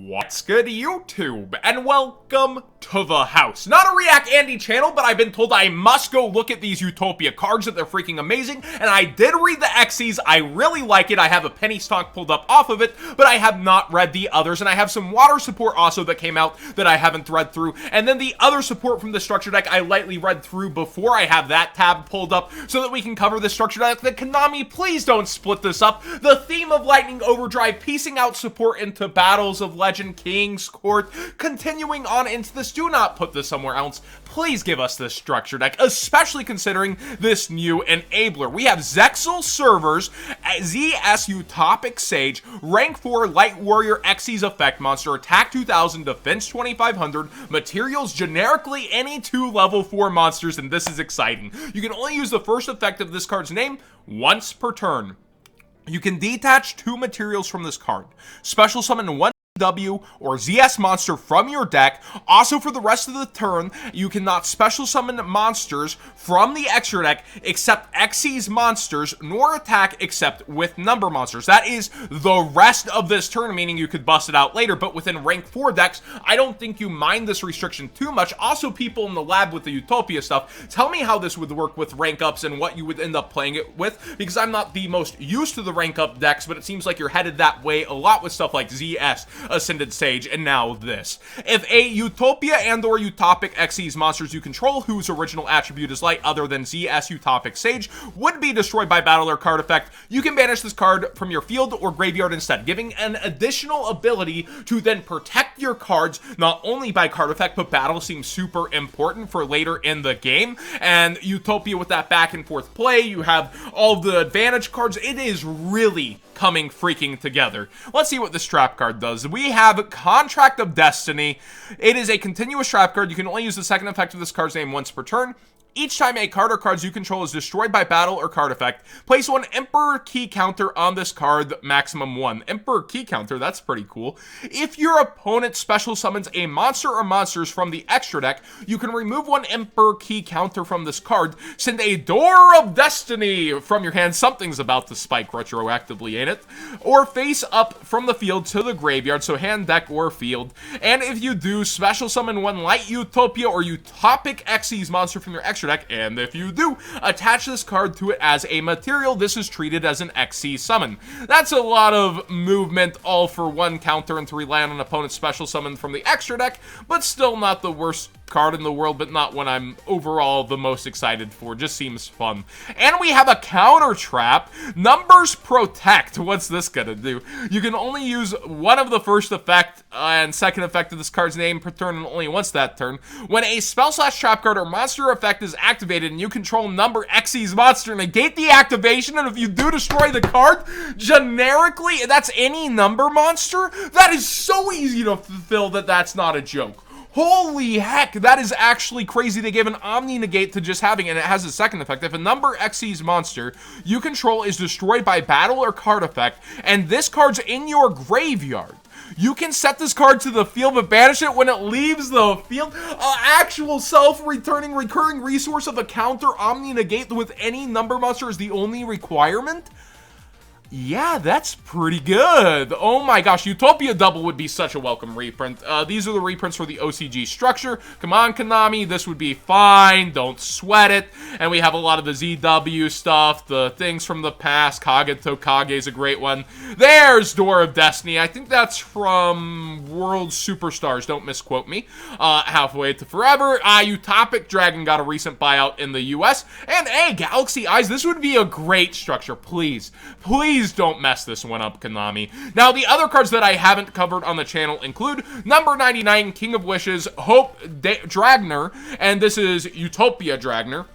What's good, YouTube? And welcome to the house. Not a React Andy channel, but I've been told I must go look at these Utopia cards, that they're freaking amazing, and I did read the Xyz. I really like it. I have a penny stock pulled up off of it, but I have not read the others, and I have some water support also that came out that I haven't read through, and then the other support from the structure deck I lightly read through before I have that tab pulled up so that we can cover the structure deck. That Konami, please don't split this up. The theme of Lightning Overdrive, piecing out support into Battles of Legend, King's Court, continuing on into this. Do not put this somewhere else. Please give us this structure deck, especially considering this new enabler. We have Zexal Servers, ZS Utopic Sage, Rank 4 Light Warrior Xyz Effect Monster, Attack 2000, Defense 2500, materials generically any 2 level 4 monsters, and this is exciting. You can only use the first effect of this card's name once per turn. You can detach 2 materials from this card. Special summon 1 W or ZS monster from your deck. Also, for the rest of the turn, you cannot special summon monsters from the extra deck except Xyz monsters, nor attack except with number monsters. That is the rest of this turn, meaning you could bust it out later, but within rank 4 decks, I don't think you mind this restriction too much. Also, people in the lab with the Utopia stuff, tell me how this would work with rank ups and what you would end up playing it with, because I'm not the most used to the rank up decks, but it seems like you're headed that way a lot with stuff like ZS, Ascended Sage, and now this. If a Utopia and or Utopic Xyz monsters you control whose original attribute is light other than ZS Utopic Sage would be destroyed by battle or card effect, you can banish this card from your field or graveyard instead, giving an additional ability to then protect your cards, not only by card effect, but battle seems super important for later in the game. And Utopia with that back and forth play, you have all the advantage cards. It is really coming freaking together. Let's see what this trap card does. We have Contract of Destiny. It is a continuous trap card. You can only use the second effect of this card's name once per turn. Each time a card or cards you control is destroyed by battle or card effect, place 1 Emperor key counter on this card, maximum 1. Emperor key counter, that's pretty cool. If your opponent special summons a monster or monsters from the extra deck, you can remove 1 Emperor key counter from this card, send a Door of Destiny from your hand, something's about to spike retroactively, ain't it? Or face up from the field to the graveyard, so hand, deck, or field. And if you do, special summon 1 Light Utopia or Utopic Xyz monster from your extra deck, and if you do, attach this card to it as a material. This is treated as an Xyz summon. That's a lot of movement, all for 1 counter and to rely on an opponent's special summon from the extra deck, but still not the worst card in the world, but not one I'm overall the most excited for. Just seems fun. And we have a counter trap, Numbers Protect. What's this gonna do? You can only use 1 of the first effect and second effect of this card's name per turn, and only once that turn. When a spell/trap card or monster effect is activated and you control number Xyz monster, negate the activation, and if you do destroy the card, generically, that's any number monster. That is so easy to fulfill that that's not a joke. Holy heck, that is actually crazy. They gave an Omni Negate to just having it, and it has a second effect. If a number Xyz monster you control is destroyed by battle or card effect, and this card's in your graveyard, you can set this card to the field but banish it when it leaves the field. Actual self-returning recurring resource of a counter Omni Negate with any number monster is the only requirement? Yeah, that's pretty good. Oh my gosh, Utopia Double would be such a welcome reprint. These are the reprints for the OCG structure. Come on, Konami, this would be fine. Don't sweat it. And we have a lot of the ZW stuff, the things from the past. Kage Tokage is a great one. There's Door of Destiny. I think that's from World Superstars. Don't misquote me. Halfway to Forever. Utopic Dragon got a recent buyout in the US. And hey, Galaxy Eyes, this would be a great structure. Please, please don't mess this one up, Konami. Now, the other cards that I haven't covered on the channel include number 99, King of Wishes, Hope Dragner, and this is Utopia Dragner.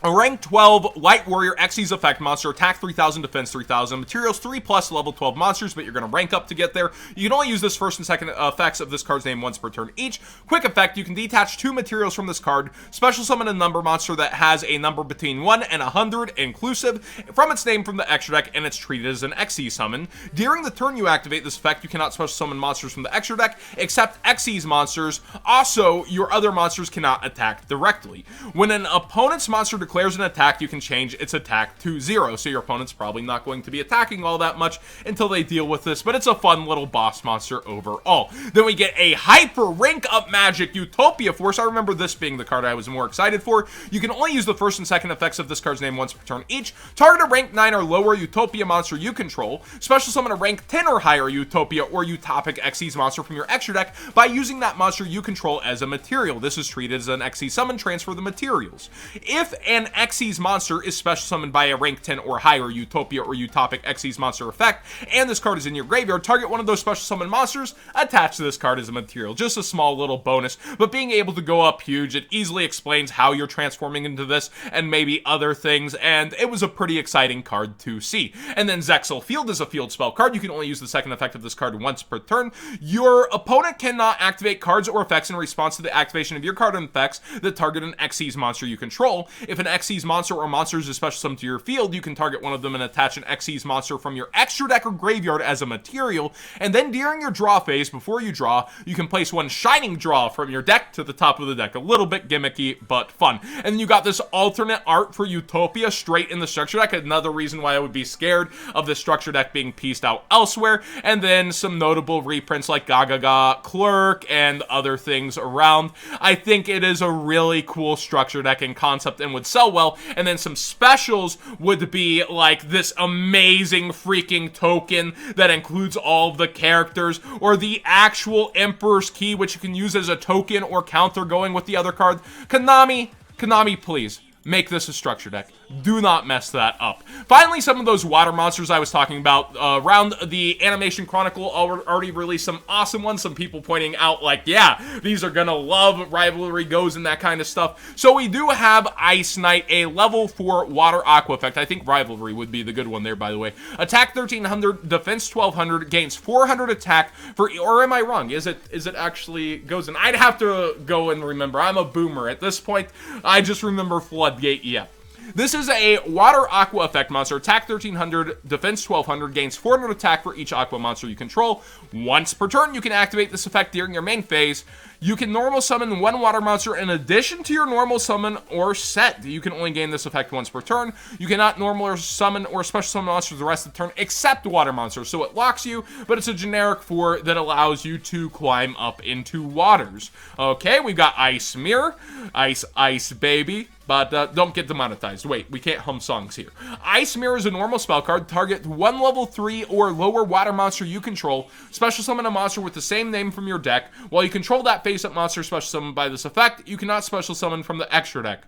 A rank 12 Light Warrior Xyz effect monster, attack 3000, defense 3000, materials 3+ level 12 monsters, but you're going to rank up to get there. You can only use this first and second effects of this card's name once per turn each. Quick effect, you can detach 2 materials from this card, special summon a number monster that has a number between 1 and 100 inclusive from its name from the extra deck, and it's treated as an Xyz summon. During the turn you activate this effect, you cannot special summon monsters from the extra deck except Xyz monsters. Also, your other monsters cannot attack directly. When an opponent's monster declares an attack, you can change its attack to 0. So your opponent's probably not going to be attacking all that much until they deal with this, but it's a fun little boss monster overall. Then we get a hyper rank up magic Utopia Force. I remember this being the card I was more excited for. You can only use the first and second effects of this card's name once per turn each. Target a rank 9 or lower Utopia monster you control. Special summon a rank 10 or higher Utopia or Utopic Xyz monster from your extra deck by using that monster you control as a material. This is treated as an Xyz summon. Transfer the materials. If an Xyz monster is special summoned by a rank 10 or higher Utopia or Utopic Xyz monster effect, and this card is in your graveyard, target one of those special summon monsters attached to this card as a material. Just a small little bonus, but being able to go up huge, it easily explains how you're transforming into this and maybe other things, and it was a pretty exciting card to see. And then Zexal Field is a field spell card. You can only use the second effect of this card once per turn. Your opponent cannot activate cards or effects in response to the activation of your card and effects that target an Xyz monster you control. If an Xyz monster or monsters is special summoned to your field, you can target one of them and attach an Xyz monster from your extra deck or graveyard as a material. And then during your draw phase, before you draw, you can place one Shining Draw from your deck to the top of the deck. A little bit gimmicky, but fun. And then you got this alternate art for Utopia straight in the structure deck. Another reason why I would be scared of the structure deck being pieced out elsewhere. And then some notable reprints like Gagaga, Clerk, and other things around. I think it is a really cool structure deck in concept and would sell well. And then some specials would be like this amazing freaking token that includes all of the characters, or the actual Emperor's Key, which you can use as a token or counter going with the other card. Konami, please, make this a structure deck. Do not mess that up. Finally, some of those water monsters I was talking about around the Animation Chronicle already released some awesome ones. Some people pointing out like, yeah, these are gonna love Rivalry Goes and that kind of stuff. So we do have Ice Knight, a level 4 water aqua effect. I think Rivalry would be the good one there, by the way. Attack 1300, defense 1200, gains 400 attack for, or am I wrong? Is it actually goes in? I'd have to go and remember. I'm a boomer at this point. I just remember Floodgate, yeah. This is a water aqua effect monster. Attack 1300, defense 1200, gains 400 attack for each aqua monster you control. Once per turn, you can activate this effect during your main phase. You can normal summon one water monster in addition to your normal summon or set. You can only gain this effect once per turn. You cannot normal summon or special summon monsters the rest of the turn except water monsters. So it locks you, but it's a generic 4 that allows you to climb up into waters. Okay, we've got Ice Mirror, Ice Baby. But don't get demonetized. Wait, we can't hum songs here. Ice Mirror is a normal spell card. Target one level 3 or lower water monster you control. Special summon a monster with the same name from your deck. While you control that face-up monster special summoned by this effect, you cannot special summon from the extra deck.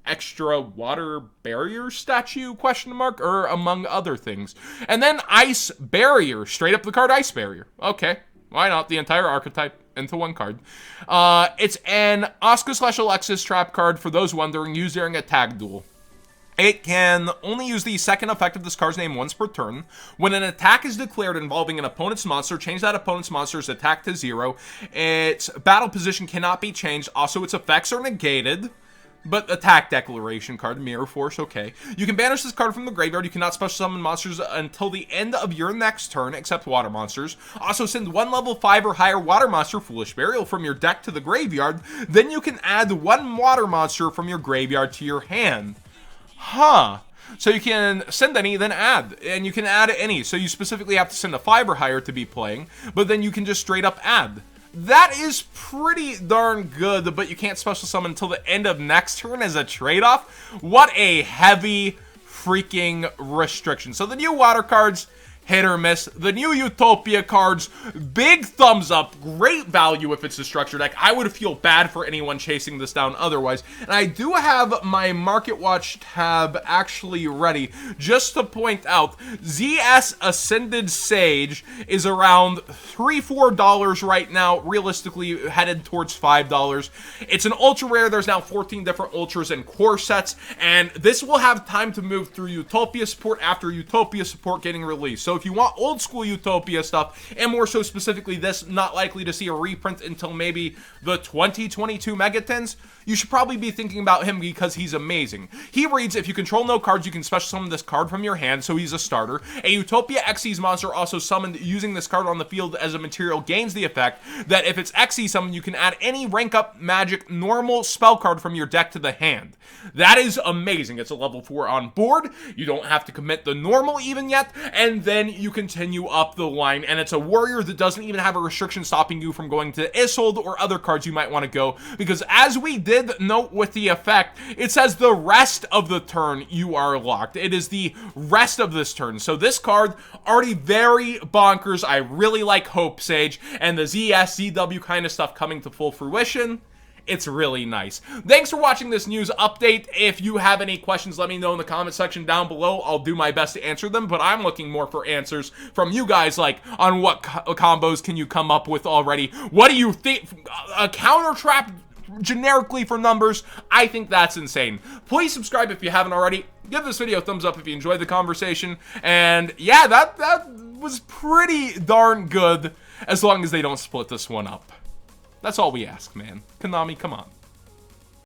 Extra water barrier statue, question mark, or among other things. And then Ice Barrier. Straight up the card Ice Barrier. Okay, why not? The entire archetype into one card. It's an Oscar/Alexis trap card for those wondering, used during a tag duel. It can only use the second effect of this card's name once per turn. When an attack is declared involving an opponent's monster, change that opponent's monster's attack to 0. Its battle position cannot be changed. Also, its effects are negated. But attack declaration card, Mirror Force, okay. You can banish this card from the graveyard. You cannot special summon monsters until the end of your next turn, except water monsters. Also, send one level 5 or higher water monster, Foolish Burial, from your deck to the graveyard. Then you can add one water monster from your graveyard to your hand. Huh. So you can send any, then add. And you can add any. So you specifically have to send a 5 or higher to be playing. But then you can just straight up add. That is pretty darn good, but you can't special summon until the end of next turn as a trade-off. What a heavy freaking restriction. So the new water cards, hit or miss. The new Utopia cards, big thumbs up. Great value if it's a structure deck. I would feel bad for anyone chasing this down otherwise. And I do have my Market Watch tab actually ready just to point out ZS Ascended Sage is around $3-4 right now, realistically headed towards $5. It's an ultra rare. There's now 14 different ultras and core sets, and this will have time to move through Utopia support after Utopia support getting released. So So if you want old school Utopia stuff, and more so specifically this, not likely to see a reprint until maybe the 2022 Megatons, you should probably be thinking about him because he's amazing. He reads, if you control no cards, you can special summon this card from your hand, so he's a starter. A Utopia Xyz monster also summoned using this card on the field as a material gains the effect that if it's Xyz summoned, you can add any rank up magic normal spell card from your deck to the hand. That is amazing. It's a level 4 on board. You don't have to commit the normal even yet, and then you continue up the line, and it's a warrior that doesn't even have a restriction stopping you from going to Isolde or other cards you might want to go, because as we did note with the effect, it says the rest of the turn you are locked. It is the rest of this turn. So this card, already very bonkers. I really like Hope Sage, and the ZS, ZW kind of stuff coming to full fruition. It's really nice. Thanks for watching this news update. If you have any questions, let me know in the comment section down below. I'll do my best to answer them, but I'm looking more for answers from you guys, like on what combos can you come up with already? What do you think? A counter trap generically for numbers? I think that's insane. Please subscribe if you haven't already. Give this video a thumbs up if you enjoyed the conversation. And yeah, that was pretty darn good, as long as they don't split this one up. That's all we ask, man. Konami, come on.